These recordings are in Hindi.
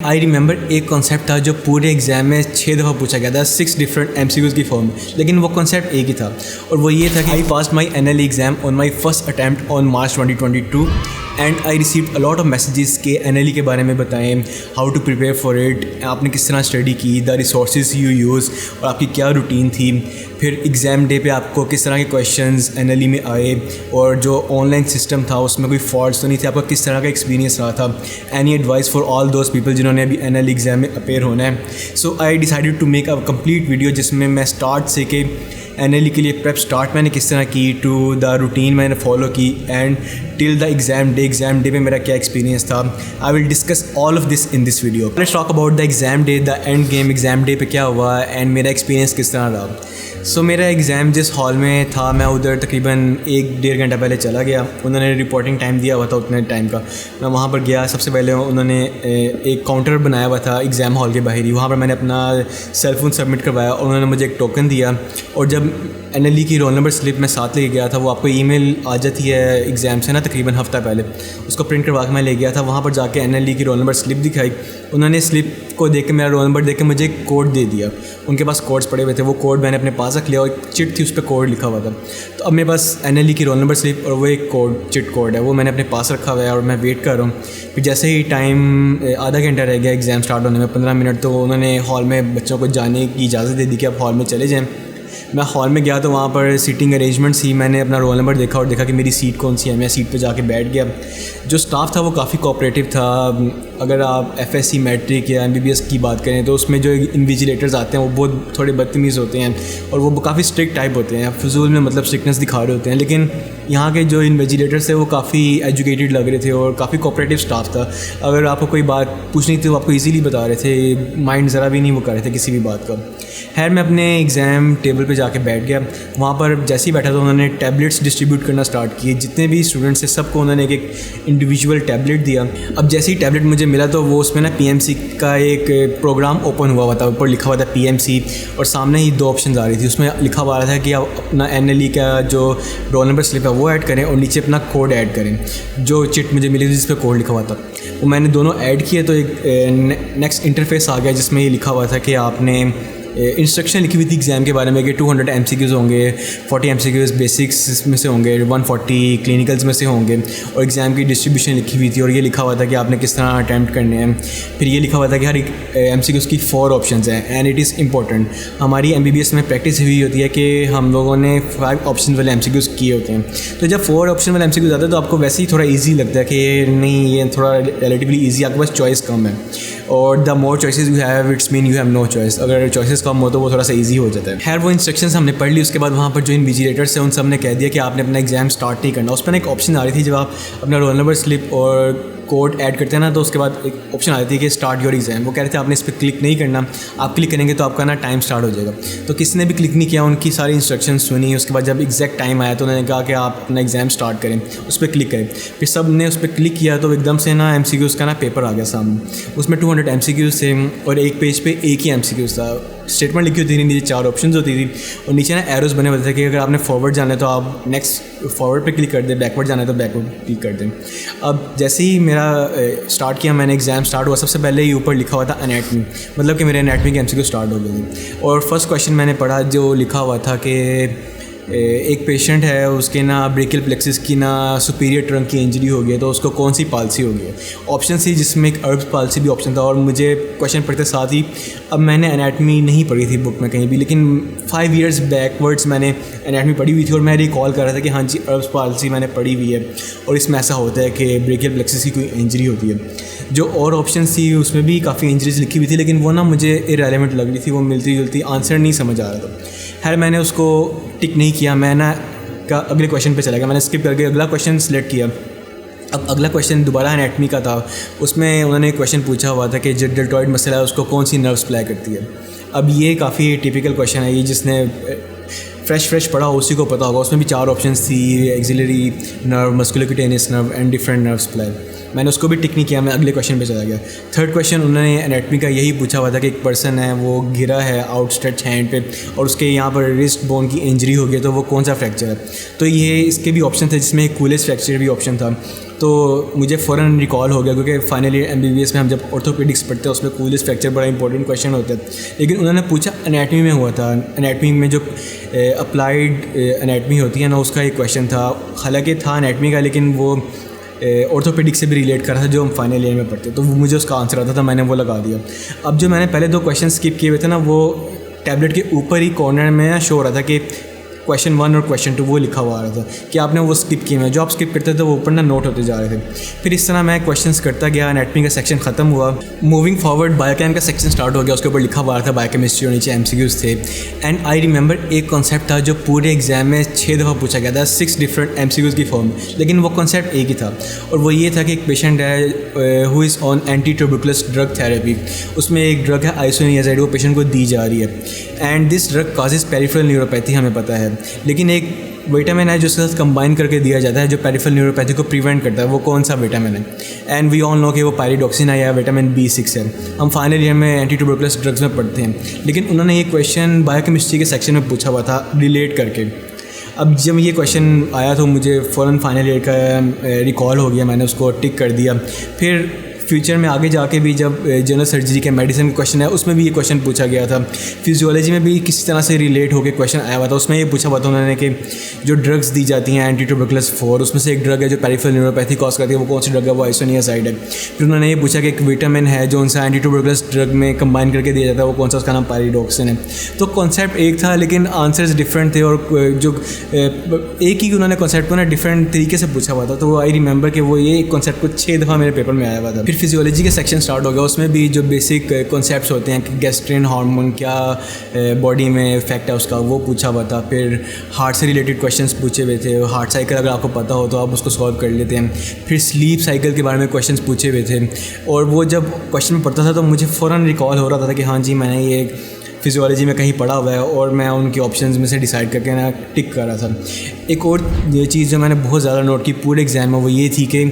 आई रिमेंबर एक कॉन्सेप्ट था जो पूरे एग्ज़ाम में 6 दफ़ा पूछा गया था, 6 डिफरेंट MCQs की फॉर्म में, लेकिन वो कॉन्सेप्ट एक ही था और वो ये था कि I pass my NLE exam on my first attempt on March 2022 and I received a lot of messages के NLE के बारे में बताएं, how to prepare for it, आपने किस तरह स्टडी की, द रिसोर्सेज यू यूज़ और आपकी क्या रूटीन थी। फिर एग्ज़ाम डे पे आपको किस तरह के क्वेश्चंस NLE में आए और जो ऑनलाइन सिस्टम था उसमें कोई फॉल्ट्स तो नहीं थे, आपका किस तरह का एक्सपीरियंस रहा था। Any advice for all those people जिन्होंने अभी NLE एग्ज़ाम में अपेयर होना है। So I decided to make a complete video जिसमें मैं स्टार्ट से के NLE के लिए प्रेप स्टार्ट मैंने किस तरह की, टू द रूटीन मैंने फॉलो की and till the exam day पे मेरा क्या एक्सपीरियंस था। I will discuss all of this in this video. Let's talk about the exam day, the end game exam day पे क्या हुआ एंड मेरा एक्सपीरियंस किस तरह रहा। सो मेरा एग्ज़ाम जिस हॉल में था मैं उधर तकरीबन 1-1.5 घंटा पहले चला गया। उन्होंने रिपोर्टिंग टाइम दिया हुआ था उतने टाइम का। मैं वहाँ पर गया, सबसे पहले उन्होंने एक काउंटर बनाया हुआ था एग्ज़ाम हॉल के बाहर ही, वहाँ पर मैंने अपना सेल फ़ोन सबमिट करवाया और उन्होंने मुझे एक टोकन दिया। और जब NLE की रोल नंबर स्लिप मैं साथ लेके गया था, वो आपको ईमेल आ जाती है एग्ज़ाम से ना तकरीबन हफ़्ता पहले, उसको प्रिंट करवा के मैं ले गया था। वहाँ पर जाके NLE की रोल नंबर स्लिप दिखाई, उन्होंने स्लिप को देख के मेरा रोल नंबर देख के मुझे एक कोड दे दिया। उनके पास कोड्स पड़े हुए थे, वो कोड मैंने अपने पास रख लिया और एक चिट थी उस पर कोड लिखा हुआ था। तो अब मेरे पास NLE की रोल नंबर स्लिप और वो एक कोड चिट कोड है, वो मैंने अपने पास रखा हुआ है और मैं वेट कर रहा हूँ। फिर जैसे ही टाइम आधा घंटा रह गया एग्ज़ाम स्टार्ट होने में, 15 मिनट, तो उन्होंने हॉल में बच्चों को जाने की इजाज़त दे दी कि आप हॉल में चले जाएँ। मैं हॉल में गया तो वहाँ पर सीटिंग अरेंजमेंट थी, मैंने अपना रोल नंबर देखा और देखा कि मेरी सीट कौन सी है, मैं सीट पे जाके बैठ गया। जो स्टाफ था वो काफ़ी कोऑपरेटिव था। अगर आप FSC मैट्रिक या MBBS की बात करें तो उसमें जो इन्विजिलेटर्स आते हैं वो बहुत थोड़े बदतमीज़ होते हैं और वो काफ़ी स्ट्रिक्ट टाइप होते हैं, फजूल में मतलब स्ट्रिक्टनेस दिखा रहे होते हैं। लेकिन यहाँ के जो इन्विजिलेटर्स थे वो काफ़ी एजुकेटेड लग रहे थे और काफ़ी कोऑपरेटिव स्टाफ था। अगर आपको कोई बात पूछनी थी तो आपको ईजीली बता रहे थे, माइंड ज़रा भी नहीं वो कर रहे थे किसी भी बात का। खैर मैं अपने एग्ज़ाम टेबल पे जाके बैठ गया। वहाँ पर जैसे ही बैठा तो उन्होंने टैबलेट्स डिस्ट्रीब्यूट करना स्टार्ट किए। जितने भी स्टूडेंट्स थे सबको उन्होंने एक इंडिविजुअल टैबलेट दिया। अब जैसे ही टैबलेट मुझे मिला तो वो उसमें ना PMC का एक प्रोग्राम ओपन हुआ था, ऊपर लिखा हुआ था PMC और सामने ही 2 ऑप्शन आ रही थी। उसमें लिखा हुआ था कि आप अपना NLE का जो रोल नंबर स्लिप है वो ऐड करें और नीचे अपना कोड ऐड करें। जो चिट मुझे मिली थी जिस पर कोड लिखा हुआ था वो मैंने दोनों ऐड किए तो एक नेक्स्ट इंटरफेस आ गया जिसमें ये लिखा हुआ था कि आपने इंस्ट्रक्शन लिखी हुई थी एग्ज़ाम के बारे में कि 200 MCQs होंगे, 40 MCQs बेसिक्स में से होंगे, 140 क्लिनिकल्स में से होंगे और एग्ज़ाम की डिस्ट्रीब्यूशन लिखी हुई थी और ये लिखा हुआ था कि आपने किस तरह अटैम्प्ट करने हैं। फिर ये लिखा हुआ था कि हर एक MCQs की 4 ऑप्शंस हैं एंड इट इज़ इंपॉर्टेंट। हमारी MBBS में प्रैक्टिस हुई होती है कि हम लोगों ने 5 ऑप्शन वाले MCQs किए होते हैं, तो जब 4 ऑप्शन वाले MCQs आते हैं तो आपको वैसे ही थोड़ा ईजी लगता है कि नहीं ये थोड़ा रिलेटिवली ईजी, आपके पास चॉइस कम है और the more choices you have it's mean you have no choice. अगर चॉइसेस कम हो तो वो थोड़ा सा इजी हो जाता है। खैर वो इंस्ट्रक्शंस हमने पढ़ ली। उसके बाद वहाँ पर जो इन्विजिलेटर्स हैं उन सब ने कह दिया कि आपने अपना एग्ज़ाम स्टार्ट नहीं करना। उस पर एक ऑप्शन आ रही थी, जब आप अपना रोल नंबर स्लिप और कोड ऐड करते हैं ना तो उसके बाद एक ऑप्शन आ रही थी कि स्टार्ट योर एग्ज़ाम। वो कह रहे थे आपने इस पर क्लिक नहीं करना, आप क्लिक करेंगे तो आपका ना टाइम स्टार्ट हो जाएगा। तो किसी ने भी क्लिक नहीं किया, उनकी सारी इंस्ट्रक्शन सुनी। उसके बाद जब एग्जैक्ट टाइम आया तो उन्होंने कहा कि आप अपना एग्ज़ाम स्टार्ट करें, उस पर क्लिक करें। फिर सब ने उस पर क्लिक किया तो एकदम से ना MCQs का ना पेपर आ गया सामने। उसमें 200 MCQs थे और एक पेज पे एक ही MCQs था। स्टेटमेंट लिखी होती थी, नीचे 4 ऑप्शंस होती थी और नीचे ना एरोस बने होते थे कि अगर आपने फॉरवर्ड जाना है तो आप नेक्स्ट फॉरवर्ड पे क्लिक कर दें, बैकवर्ड जाना है तो बैकवर्ड क्लिक कर दें। अब जैसे ही मेरा स्टार्ट किया, मैंने एग्ज़ाम स्टार्ट हुआ, सबसे पहले ही ऊपर लिखा हुआ था एनाटमी, मतलब कि मेरे एनाटमी की MCQ स्टार्ट हो गई थी। और फर्स्ट क्वेश्चन मैंने पढ़ा जो लिखा हुआ था कि एक पेशेंट है, उसके ना ब्रेकियल प्लेक्सिस की ना सुपीरियर ट्रंक की इंजरी हो गई है तो उसको कौन सी पॉलिसी होगी। ऑप्शन थी जिसमें एक अर्ब्स पॉलिसी भी ऑप्शन था और मुझे क्वेश्चन पढ़ते साथ ही, अब मैंने एनाटमी नहीं पढ़ी थी बुक में कहीं भी, लेकिन 5 ईयर्स बैकवर्ड्स मैंने एनाटमी पढ़ी हुई थी और मैं रिकॉल कर रहा था कि हाँ जी अर्ब्स पॉलिसी मैंने पढ़ी हुई है और इसमें ऐसा होता है कि ब्रेकियल प्लेक्सिस की कोई इंजरी होती है। जो और ऑप्शन थी उसमें भी काफ़ी इंजरीज लिखी हुई थी लेकिन वो ना मुझे इररेलेवेंट लग रही थी, वो मिलती जुलती आंसर नहीं समझ आ रहा था। खैर मैंने उसको टिक नहीं किया, मैं ना अगले क्वेश्चन पे चला गया, मैंने स्किप करके अगला क्वेश्चन सेलेक्ट किया। अब अगला क्वेश्चन दोबारा एनाटमी का था। उसमें उन्होंने क्वेश्चन पूछा हुआ था कि जो डेल्टॉइड मसल है उसको कौन सी नर्व सप्लाई करती है। अब ये काफ़ी टिपिकल क्वेश्चन है, ये जिसने फ्रेश पढ़ा उसी को पता होगा। उसमें भी 4 ऑप्शंस थी, axillary nerve, musculocutaneous nerve and different nerve supply. मैंने उसको भी टिक नहीं किया, मैं अगले क्वेश्चन पे चला गया। थर्ड क्वेश्चन उन्होंने एनाटमी का यही पूछा हुआ था कि एक पर्सन है वो गिरा है आउटस्ट्रेच हैंड पे और उसके यहाँ पर रिस्ट बोन की इंजरी हो गई तो वो कौन सा फ्रैक्चर है। तो ये इसके भी ऑप्शन थे जिसमें कूलेस फ्रैक्चर भी ऑप्शन था तो मुझे फ़ौरन रिकॉल हो गया, क्योंकि फाइनली MBBS में हम जब ऑर्थोपेडिक्स पढ़ते हैं उसमें कूलिस फ्रैक्चर बड़ा इंपॉर्टेंट क्वेश्चन होता है। लेकिन उन्होंने पूछा एनाटमी में हुआ था, एनाटमी में जो अप्लाइड एनाटमी होती है ना, उसका एक क्वेश्चन था। हालांकि था एनाटमी का, लेकिन वो ऑर्थोपेडिक से भी रिलेट कर रहा था जो हम फाइनल ईयर में पढ़ते, तो मुझे उसका आंसर आता था, मैंने वो लगा दिया। अब जो मैंने पहले 2 क्वेश्चन स्किप किए हुए थे ना, वो टैबलेट के ऊपर ही कॉर्नर में शो हो रहा था कि क्वेश्चन 1 और क्वेश्चन 2 वो लिखा हुआ आ रहा था कि आपने वो स्किप किए हैं। जो आप स्किप करते थे वो ऊपर ना नोट होते जा रहे थे। फिर इस तरह मैं क्वेश्चंस करता गया, एनाटमी का सेक्शन ख़त्म हुआ। मूविंग फॉरवर्ड बायोकेम का सेक्शन स्टार्ट हो गया, उसके ऊपर लिखा हुआ था बायोकेमिस्ट्री और नीचे MCQs थे। एंड आई रिमेंबर एक कॉन्सेप्ट था जो पूरे एग्जाम में 6 दफ़ा पूछा गया था, 6 डिफरेंट MCQs की फॉर्म, लेकिन वो कॉन्सेप्ट एक ही था। और वो ये था कि एक पेशेंट है who is on anti tuberculous drug therapy. उसमें एक ड्रग है आइसोनियाज़ाइड, वो पेशेंट को दी जा रही है। And this drug causes peripheral neuropathy, हमें पता है। लेकिन एक विटामिन है जो उसके साथ कंबाइन करके दिया जाता है जो पेरिफेरल न्यूरोपैथी को प्रिवेंट करता है। वो कौन सा विटामिन है? एंड वी ऑल नो कि वो पायरिडॉक्सिन है या विटामिन B6 है। हम फाइनल ईयर में एंटी ट्यूबरकुलस ड्रग्स में पढ़ते हैं। लेकिन उन्होंने ये क्वेश्चन बायोकेमिस्ट्री के सेक्शन में पूछा हुआ था रिलेट करके। अब जब ये क्वेश्चन आया तो मुझे फ़ौरन फाइनल ईयर का रिकॉल हो गया, मैंने उसको टिक कर दिया। फिर फ्यूचर में आगे जाके भी जब जनरल सर्जरी के मेडिसिन का क्वेश्चन है उसमें भी ये क्वेश्चन पूछा गया था। फिजियोलॉजी में भी किसी तरह से रिलेट होकर क्वेश्चन आया हुआ था। उसमें ये पूछा हुआ था उन्होंने कि जो ड्रग्स दी जाती हैं एंटी ट्यूबरकुलस 4, उसमें से एक ड्रग है जो पेरिफेरल न्यूरोपैथी कॉज करती है, वो कौन सी ड्रग है? वो आइसोनियाज़ाइड है। फिर उन्होंने ये पूछा कि एक विटामिन है जो उनसे एंटी ट्यूबरकुलस ड्रग में कंबाइन करके दिया जाता है, वो कौन सा? उसका नाम पायरिडॉक्सिन है। तो कॉन्सेप्ट एक था लेकिन आंसर्स डिफरेंट थे, और जो एक ही उन्होंने कॉन्सेप्ट को ना डिफरेंट तरीके से पूछा हुआ था। तो आई रिमेंबर कि वो ये कॉन्सेप्ट को 6 दफ़ा मेरे पेपर में आया हुआ था। फिर फिजियोलॉजी के सेक्शन स्टार्ट हो गया, उसमें भी जो बेसिक कॉन्सेप्ट्स होते हैं कि गैस्ट्रिन हार्मोन क्या बॉडी में इफेक्ट है उसका, वो पूछा हुआ था। फिर हार्ट से रिलेटेड क्वेश्चंस पूछे हुए थे। हार्ट साइकिल अगर आपको पता हो तो आप उसको सॉल्व कर लेते हैं। फिर स्लीप साइकिल के बारे में क्वेश्चंस पूछे हुए थे, और वो जब क्वेश्चन में पढ़ता था तो मुझे फ़ौरन रिकॉल हो रहा था कि हाँ जी, मैंने ये फिजियोलॉजी में कहीं पढ़ा हुआ है, और मैं उनके ऑप्शंस में से डिसाइड करके ना टिक कर रहा था। एक और ये चीज़ जो मैंने बहुत ज़्यादा नोट की पूरे एग्जाम में, वो ये थी कि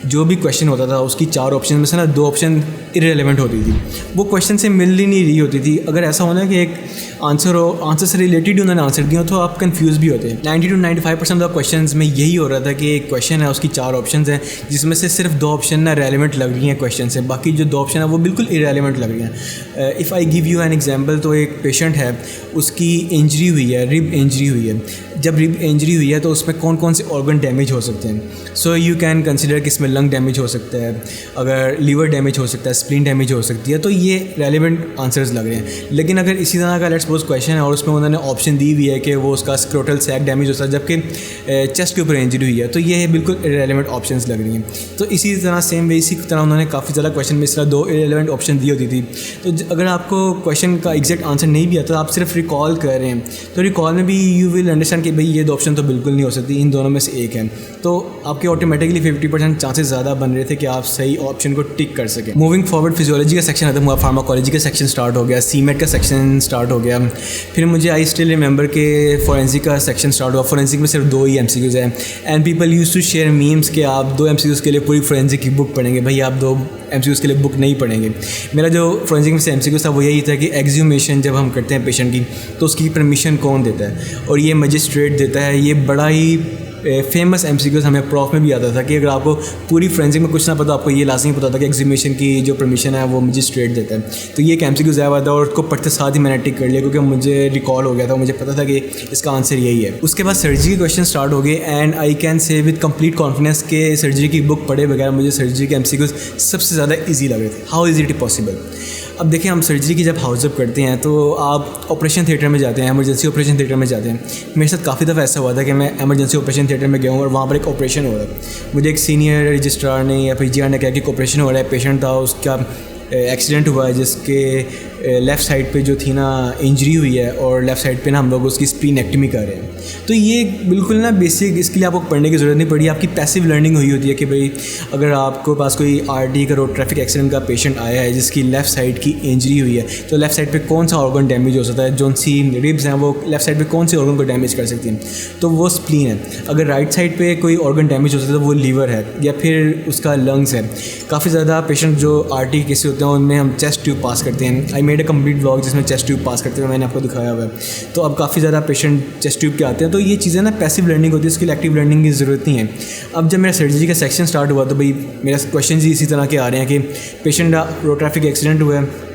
जो भी क्वेश्चन होता था उसकी 4 ऑप्शन में से ना 2 ऑप्शन इररिलेवेंट होती थी, वो क्वेश्चन से मिल ही नहीं रही होती थी। अगर ऐसा होना कि एक आंसर हो, आंसर से रिलेटेड ही उन्होंने आंसर दिया तो आप कंफ्यूज भी होते हैं। 90 to 95% ऑफ क्वेश्चंस में यही हो रहा था कि एक क्वेश्चन है, उसकी 4 ऑप्शंस हैं, जिसमें से सिर्फ 2 ऑप्शन ना रेलेवेंट लग रही हैं क्वेश्चन से, बाकी जो 2 ऑप्शन है वो बिल्कुल इररिलेवेंट लग रही हैं। If I give you an example, तो एक पेशेंट है, उसकी इंजरी हुई है, रिब इंजरी हुई है। जब रिब इंजरी हुई है तो उसमें कौन कौन से ऑर्गन डैमेज हो सकते हैं? सो यू कैन कंसिडर कि इसमें लंग डैमेज हो सकता है, अगर लीवर डैमेज हो सकता है, स्प्लीन डैमेज हो सकती है। तो ये रेलेवेंट आंसर्स लग रहे हैं। लेकिन अगर इसी तरह का लेट्स सपोज क्वेश्चन है और उसमें उन्होंने ऑप्शन दी हुई है कि वो उसका स्क्रोटल सैक डैमेज हो सकता है, जबकि चेस्ट के ऊपर इंजरी हुई है, तो ये बिल्कुल इररिलेवेंट ऑप्शंस लग रही हैं। तो इसी तरह सेम वे इसी तरह उन्होंने काफ़ी ज़्यादा क्वेश्चन में इस तरह 2 इररिलेवेंट ऑप्शन दी होती थी। तो अगर आपको क्वेश्चन का एग्जैक्ट आंसर नहीं भी आता, आप सिर्फ रिकॉल कर रहे हैं, तो रिकॉल में भी यू विल अंडरस्टैंड कि भाई ये 2 ऑप्शन तो बिल्कुल नहीं हो सकती, इन दोनों में से एक है। तो आपके ऑटोमेटिकली 50% चांसेस ज़्यादा बन रहे थे कि आप सही ऑप्शन को टिक कर सकें। मूविंग फॉरवर्ड फिजियोलॉजी का सेक्शन खत्म हुआ, फार्माकोलॉजी का सेक्शन स्टार्ट हो गया, सीमेट का सेक्शन स्टार्ट हो गया। फिर मुझे आई स्टिल रिमेंबर के फोरेंसिक का सेक्शन स्टार्ट हुआ। फोरेंसिक में सिर्फ 2 ही MCQs हैं, and people use to share memes कि आप 2 MCQs के लिए पूरी फोरेंसिक की बुक पढ़ेंगे। भाई आप 2 MCQs के लिए बुक नहीं पढ़ेंगे। मेरा जो फोरेंसिक में से MCQ था वो यही था कि एक्सह्यूमेशन जब हम करते हैं पेशेंट की, तो उसकी परमिशन कौन देता है? और ये मजिस्ट्रेट देता है। ये बड़ा ही फेमस MCQs हमें प्रॉफ में भी आता था कि अगर आपको पूरी फोरेंसिक में कुछ ना पता, आपको ये लाजमी पता था कि एक्सह्यूमेशन की जो परमिशन है वो मजिस्ट्रेट देता है। तो ये एक MCQ आया हुआ था, और उसको पढ़ते साथ ही मैंने टिक कर लिया, क्योंकि मुझे रिकॉल हो गया था, मुझे पता था कि इसका आंसर यही है। उसके बाद सर्जरी के क्वेश्चन स्टार्ट हो गए, and I can say with complete confidence के सर्जरी की बुक पढ़े बगैर मुझे सर्जरी के MCQs सबसे ज़्यादा ईजी लगे थे। How is it possible? अब देखिए, हम सर्जरी की जब हाउसअप करते हैं तो आप ऑपरेशन थिएटर में जाते हैं, एमरजेंसी ऑपरेशन थिएटर में जाते हैं। मेरे साथ काफ़ी दफ़ा ऐसा हुआ था कि मैं एमरजेंसी ऑपरेशन थिएटर में गया हूँ और वहाँ पर एक ऑपरेशन हो रहा है। मुझे एक सीनियर रजिस्ट्रार ने या फिर GR ने कहा कि ऑपरेशन हो रहा है, पेशेंट था, उसका एक्सीडेंट हुआ है, जिसके लेफ़्ट साइड पे जो थी ना इंजरी हुई है, और लेफ़्ट साइड पे ना हम लोग उसकी स्प्लीनेक्टमी कर रहे हैं। तो ये बिल्कुल ना बेसिक, इसके लिए आपको पढ़ने की ज़रूरत नहीं पड़ी, आपकी पैसिव लर्निंग हुई होती है कि भाई अगर आपको पास कोई RT का रोड ट्रैफिक एक्सीडेंट का पेशेंट आया है जिसकी लेफ़्ट साइड की इंजरी हुई है, तो लेफ़्ट साइड पे कौन सा ऑर्गन डैमेज हो सकता है, जो सी रिब्स हैं वो लेफ़्ट साइड पे कौन से ऑर्गन को डैमेज कर सकती हैं, तो वो स्प्लीन है। अगर राइट साइड पे कोई ऑर्गन डैमेज हो सकता है तो वो लीवर है, या फिर उसका लंग्स है। काफ़ी ज़्यादा पेशेंट जो RT केस होते होते हैं उनमें हम चेस्ट ट्यूब पास करते हैं। I made a complete vlog जिसमें चेस्ट ट्यूब पास करते हुए मैंने आपको दिखाया हुआ है। तो अब काफ़ी ज़्यादा पेशेंट चेस्ट ट्यूब के आते हैं, तो ये चीज़ें ना पैसिव लर्निंग होती है, इसके लिए एक्टिव लर्निंग की ज़रूरत नहीं है। अब जब मेरा सर्जरी का सेक्शन स्टार्ट हुआ तो भाई मेरा क्वेश्चन ही इसी तरह के आ रहे हैं कि पेशेंट रोड ट्रैफिक एक्सीडेंट हुआ है,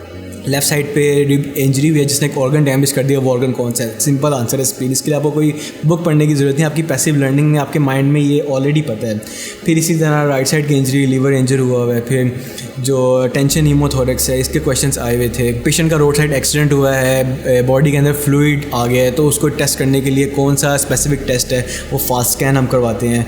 लेफ्ट साइड पे रिब इंजरी हुई है जिसने एक ऑर्गन डैमेज कर दिया, वो ऑर्गन कौन सा है? सिंपल आंसर है स्प्लीन। इसके लिए आपको कोई बुक पढ़ने की ज़रूरत नहीं, आपकी पैसिव लर्निंग में आपके माइंड में ये ऑलरेडी पता है। फिर इसी तरह राइट साइड की इंजरी, लीवर इंजर हुआ हुआ है, फिर जो टेंशन हीमोथोरेक्स है इसके क्वेश्चंस आए हुए थे। पेशेंट का रोड साइड एक्सीडेंट हुआ है, बॉडी के अंदर फ्लूइड आ गया है, तो उसको टेस्ट करने के लिए कौन सा स्पेसिफिक टेस्ट है, वो फास्ट स्कैन हम करवाते हैं।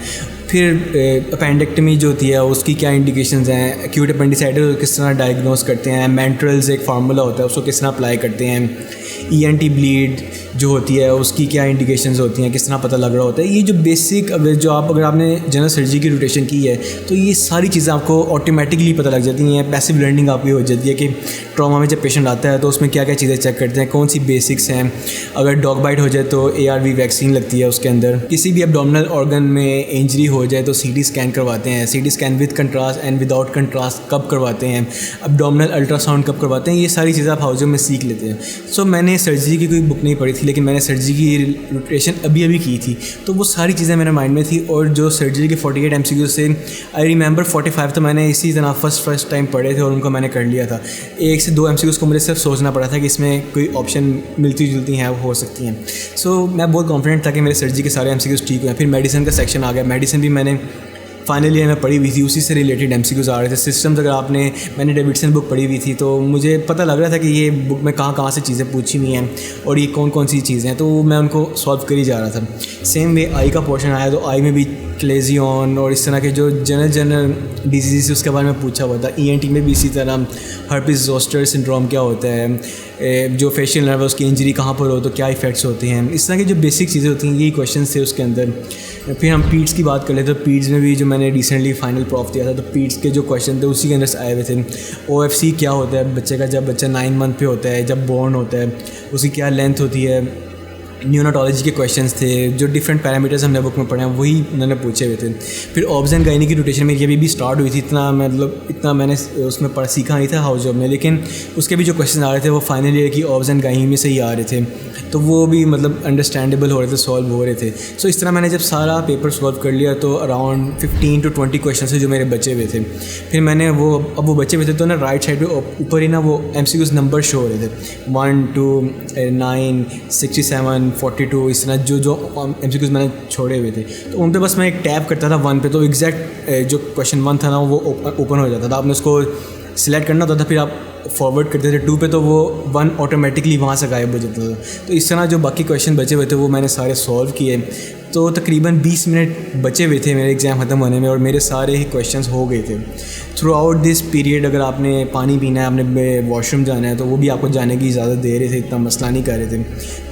फिर अपेंडेक्टमी जो होती है उसकी क्या इंडिकेशंस हैं, एक्यूट अपेंडिसाइटिस किस तरह डायग्नोस करते हैं, मेंट्रल्स एक फार्मूला होता है उसको किस तरह अप्लाई करते हैं, ENT ब्लीड जो होती है उसकी क्या इंडिकेशंस होती हैं, किस तरह पता लग रहा होता है। ये जो बेसिक अगर आपने जनरल सर्जरी की रोटेशन की है तो ये सारी चीज़ें आपको ऑटोमेटिकली पता लग जाती हैं। पैसिव लर्निंग आपकी हो जाती है कि ट्रॉमा में जब पेशेंट आता है तो उसमें क्या क्या चीज़ें चेक करते हैं, कौन सी बेसिक्स हैं। अगर डॉग बाइट हो जाए तो ARV वैक्सीन लगती है उसके अंदर। किसी भी एब्डोमिनल ऑर्गन में इंजरी हो जाए तो CT स्कैन करवाते हैं। CT scan with contrast and without contrast कब करवाते हैं, एब्डोमिनल अल्ट्रासाउंड कब करवाते हैं, ये सारी चीज़ें आप हाउस में सीख लेते हैं। सो मैंने सर्जरी की कोई बुक नहीं पढ़ी थी, लेकिन मैंने सर्जरी की रोटेशन अभी की थी, तो वो सारी चीज़ें मेरे माइंड में थी। और जो सर्जरी के 48 MCQ से आई रिमेंबर 45 तो मैंने इसी तरह फर्स्ट टाइम पढ़े थे और उनको मैंने कर लिया था। 1 से 2 MCQs को मुझे सिर्फ सोचना पड़ा था कि इसमें कोई ऑप्शन मिलती जुलती हैं वो हो सकती हैं। सो मैं बहुत कॉन्फिडेंट था कि मेरे सर्जरी के सारे MCQs ठीक हुए। फिर मेडिसिन का सेक्शन आ गया, मेडिसिन भी मैंने फाइनल ईयर में पढ़ी हुई थी, उसी से रिलेटेड MCQs आ रहे थे। सिस्टम्स अगर मैंने डेविडसन बुक पढ़ी हुई थी तो मुझे पता लग रहा था कि ये बुक में कहाँ से चीज़ें पूछी हुई हैं और ये कौन सी चीज़ें हैं, तो मैं उनको सॉल्व कर ही जा रहा था। सेम वे आई का पोर्शन आया तो आई में भी क्लेजियन और इस तरह के जो जनरल डिजीज़ उसके बारे में पूछा हुआ था। ENT में भी इसी तरह हर्पिस ज़ोस्टर सिंड्रोम क्या होता है, जो फेशियल नर्व उसकी इंजरी कहाँ पर हो तो क्या इफ़ेक्ट्स होते हैं, इस तरह की जो बेसिक चीज़ें होती हैं यही क्वेश्चन थे उसके अंदर। फिर हम पीड्स की बात कर ले तो पीड्स में भी जो मैंने रिसेंटली फाइनल प्रॉफ दिया था तो पीड्स के जो क्वेश्चन थे उसी के अंदर से आए हुए थे। OFC क्या होता है बच्चे का, जब बच्चा 9 मंथ पे होता है, जब बॉर्न होता है उसकी क्या लेंथ होती है। न्यूनाटोलॉजी के क्वेश्चंस थे, जो डिफरेंट पैरामीटर्स हमने बुक में पढ़े हैं वही उन्होंने पूछे हुए थे। फिर ऑब्स एंड गायनी की रोटेशन मेरी अभी भी स्टार्ट हुई थी, इतना मैंने उसमें सीखा नहीं था हाउस जॉब में, लेकिन उसके भी जो क्वेश्चन आ रहे थे वो फाइनल ईयर की ऑब्स एंड गायनी में से ही आ रहे थे, तो वो भी अंडरस्टैंडेबल हो रहे थे, सॉल्व हो रहे थे। सो इस तरह मैंने जब सारा पेपर सॉल्व कर लिया तो अराउंड 15 to 20 क्वेश्चन थे जो मेरे बचे हुए थे। फिर मैंने वो बचे हुए थे तो ना राइट साइड पे ऊपर ही ना वो MCQs नंबर शो हो रहे थे 1 2 9 67 42, इस तरह जो MCQs मैंने छोड़े हुए थे तो उन पर बस मैं एक टैप करता था 1 पे तो एग्जैक्ट जो क्वेश्चन 1 था ना वो ओपन हो जाता था। आपने उसको सिलेक्ट करना होता था, फिर आप फॉरवर्ड करते थे 2 पे तो वो 1 ऑटोमेटिकली वहाँ से गायब हो जाता था। तो इस तरह जो बाकी क्वेश्चन बचे हुए थे वो मैंने सारे सॉल्व किए। तो तकरीबन 20 मिनट बचे हुए थे मेरे एग्ज़ाम ख़त्म होने में और मेरे सारे ही क्वेश्चंस हो गए थे। थ्रू आउट दिस पीरियड अगर आपने पानी पीना है, आपने वॉशरूम जाना है तो वो भी आपको जाने की इजाज़त दे रहे थे, इतना मसला नहीं कर रहे थे।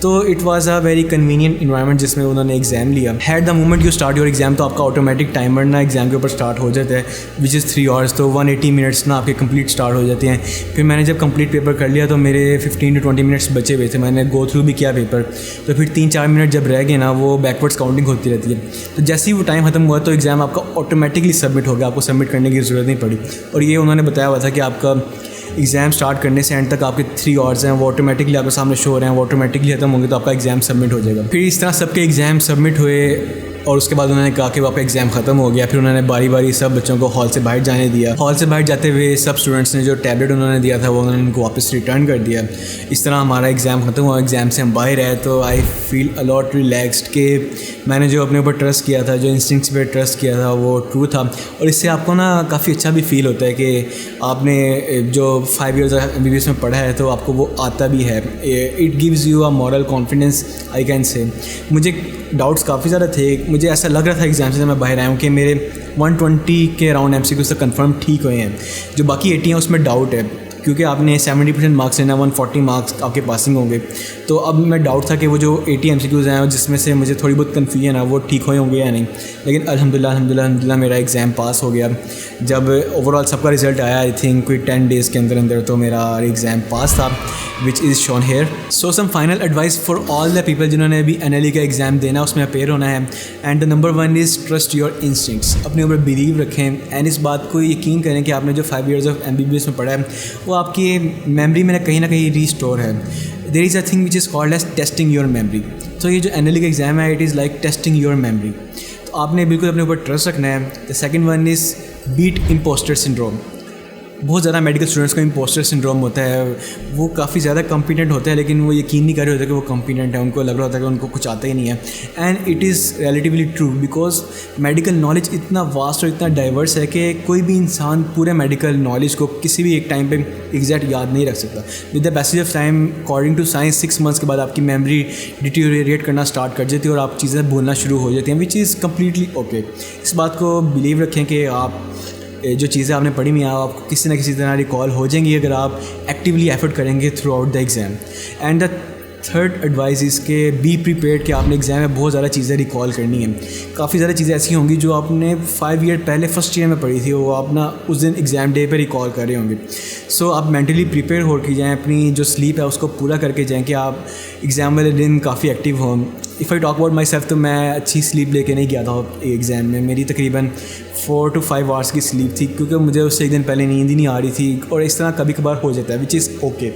तो it was a very convenient environment जिसमें उन्होंने एग्ज़ाम लिया। Had the moment you start your exam तो आपका ऑटोमेटिक टाइमर ना एग्ज़ाम के ऊपर स्टार्ट हो जाता है विच इज़ 3 आवर्स, तो 180 मिनट्स ना आपके कंप्लीट स्टार्ट हो जाते हैं। फिर मैंने जब कंप्लीट पेपर कर लिया तो मेरे 15 to 20 मिनट्स बचे हुए थे, मैंने गो थ्रू भी किया पेपर। तो फिर 3-4 मिनट जब रह गए ना वो बैकवर्ड्स काउंटिंग होती रहती है, तो जैसे ही वो टाइम ख़त्म हुआ तो एग्ज़ाम आपका ऑटोमेटिकली सबमिट हो गया, आपको सबमिट करने की ज़रूरत नहीं पड़ी। और ये उन्होंने बताया हुआ था कि आपका एग्ज़ाम स्टार्ट करने से एंड तक आपके 3 आवर्स हैं वो ऑटोमेटिकली आपके सामने शो हो रहे हैं, वो ऑटोमेटिकली ख़त्म होंगे तो आपका एग्ज़ाम सबमिट हो जाएगा। फिर इस तरह सबके एग्ज़ाम सबमिट हुए और उसके बाद उन्होंने कहा कि आपका एग्ज़ाम ख़त्म हो गया। फिर उन्होंने बारी बारी सब बच्चों को हॉल से बाहर जाने दिया। हॉल से बाहर जाते हुए सब स्टूडेंट्स ने जो टैबलेट उन्होंने दिया था वो उन्होंने उनको वापस रिटर्न कर दिया। इस तरह हमारा एग्ज़ाम ख़त्म हुआ, एग्ज़ाम से हम बाहर आए तो आई फील अलॉट रिलैक्सड कि मैंने जो अपने ऊपर ट्रस्ट किया था, जो इंस्टिंक्ट्स पे ट्रस्ट किया था वो ट्रू था। और इससे आपको ना काफ़ी अच्छा भी फील होता है कि आपने जो 5 ईयर्स MBBS में पढ़ा है तो आपको वो आता भी है। It gives you a moral confidence I can say. मुझे डाउट्स काफ़ी ज़्यादा थे, मुझे ऐसा लग रहा था एग्ज़ाम से जब मैं बाहर आया हूँ कि मेरे 120 के अराउंड MCQs तक कंफर्म ठीक हुए हैं, जो बाकी 80 हैं उसमें डाउट है क्योंकि आपने 70% मार्क्स लेना, 140 मार्क्स आपके पासिंग होंगे। तो अब मैं डाउट था कि वो जो 80 MCQs हैं जिसमें से मुझे थोड़ी बहुत कन्फ्यूजन है वो ठीक हुए होंगे या नहीं, लेकिन अल्हम्दुलिल्लाह मेरा एग्ज़ाम पास हो गया। जब ओवरऑल सबका रिज़ल्ट आया आई थिंक कोई 10 डेज़ के अंदर तो मेरा एग्ज़ाम पास था, which is shown here. So some final advice for all the people जिन्होंने अभी NLE का एग्ज़ाम देना, उसमें अपेयर होना है। And the number 1 is trust your instincts. अपने ऊपर बिलीव रखें एंड इस बात को यकीन करें कि आपने जो 5 years ऑफ MBBS में पढ़ा है वो आपकी मेमोरी में ना कहीं रीस्टोर है। There is a thing which is called as testing your memory. तो ये जो NLE का एग्ज़ाम है it is like testing your memory. तो आपने बिल्कुल अपने ऊपर ट्रस्ट रखना है। The second one is beat imposter syndrome. बहुत ज़्यादा मेडिकल स्टूडेंट्स को इम्पोस्टर सिंड्रोम होता है, वो काफ़ी ज़्यादा कॉम्पिटेंट होते हैं लेकिन वो यकीन नहीं कर रहे होते कि वो कॉम्पिटेंट है, उनको लग रहा होता है कि उनको कुछ आता ही नहीं है। And it is relatively true because medical knowledge इतना वास्ट और इतना डाइवर्स है कि कोई भी इंसान पूरे मेडिकल नॉलेज को किसी भी एक टाइम पे एग्जैक्ट याद नहीं रख सकता। With the passage of time according to science 6 months के बाद आपकी मेमोरी डिटीरिएट करना स्टार्ट कर जाती है और आप चीज़ें भूलना शुरू हो जाती हैं, विच इज़ कम्प्लीटली ओके। इस बात को बिलीव रखें कि आप जो चीज़ें आपने पढ़ी हुई हैं आपको किसी न किसी तरह रिकॉल हो जाएंगी अगर आप एक्टिवली एफर्ट करेंगे through out the exam. And the third advice is के बी प्रिपेयर्ड कि आपने एग्ज़ाम में बहुत ज़्यादा चीज़ें रिकॉल करनी है। काफ़ी ज़्यादा चीज़ें ऐसी होंगी जो आपने 5 year पहले फर्स्ट ईयर में पढ़ी थी, वो आप ना उस दिन एग्ज़ाम डे पे रिकॉल कर रहे होंगे। सो आप मेंटली प्रिपेयर हो के जाएँ, अपनी जो स्लीप है उसको पूरा करके जाएँ कि आप एग्ज़ाम वाले दिन काफ़ी एक्टिव हों। If I talk about my self तो मैं अच्छी स्लीप लेके नहीं गया था एग्ज़ाम में। मेरी तकरीबन 4 to 5 hours की स्लीप थी क्योंकि मुझे उससे एक दिन पहले नींद ही नहीं आ रही थी और इस तरह कभी कभार हो जाता है, विच इज़ ओके।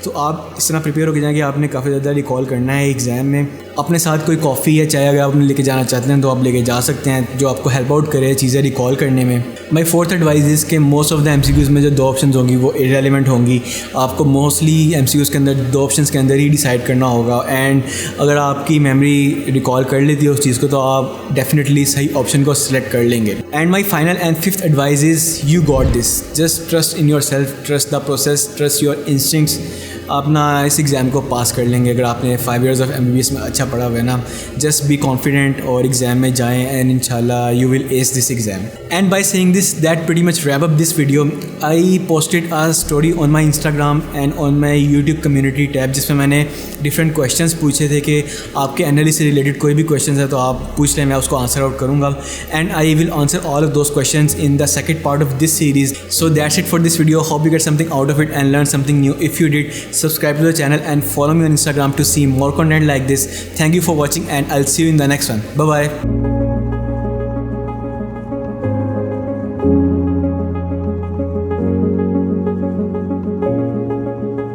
तो आप इस तरह प्रिपेयर होकर जाएँ कि आपने काफ़ी ज़्यादा रिकॉल करना है एग्ज़ाम में। अपने साथ कोई कॉफ़ी या चाय अगर आप लेके जाना चाहते हैं तो आप लेके जा सकते हैं, जो आपको हेल्प आउट करे चीज़ें रिकॉल करने में। माई फोर्थ एडवाइस इज़ के मोस्ट ऑफ द MCQs में जो 2 ऑप्शन होंगी वो इररेलेवेंट होंगी। आपको मोस्टली MCQs के अंदर 2 ऑप्शन के अंदर ही डिसाइड करना होगा। एंड अगर आपकी मेमोरी रिकॉल कर लेती है उस चीज़ को तो आप डेफिनेटली सही ऑप्शन को सिलेक्ट कर लेंगे। And my final and fifth advice is you got this. Just trust in your self, trust the process, trust your instincts. आप ना इस एग्ज़ाम को पास कर लेंगे अगर आपने 5 years ऑफ MBBS में अच्छा पढ़ा हुआ है ना। जस्ट बी कॉन्फिडेंट और एग्ज़ाम में जाएं एंड इंशाल्लाह you will S this exam. And by saying this that pretty much wrap up this video. I posted a story on my Instagram and on my YouTube community tab जिसमें मैंने डिफरेंट क्वेश्चंस पूछे थे कि आपके NLE से रिलेटेड कोई भी क्वेश्चन है तो आप पूछ लें, मैं उसको आंसर आउट करूँगा। And I will answer all of those questions in the second part of this series. So that's it for this video. Hope you get something out of it and learn something new. If you did, subscribe to the channel and follow me on Instagram to see more content like this. Thank you for watching and I'll see you in the next one. Bye bye.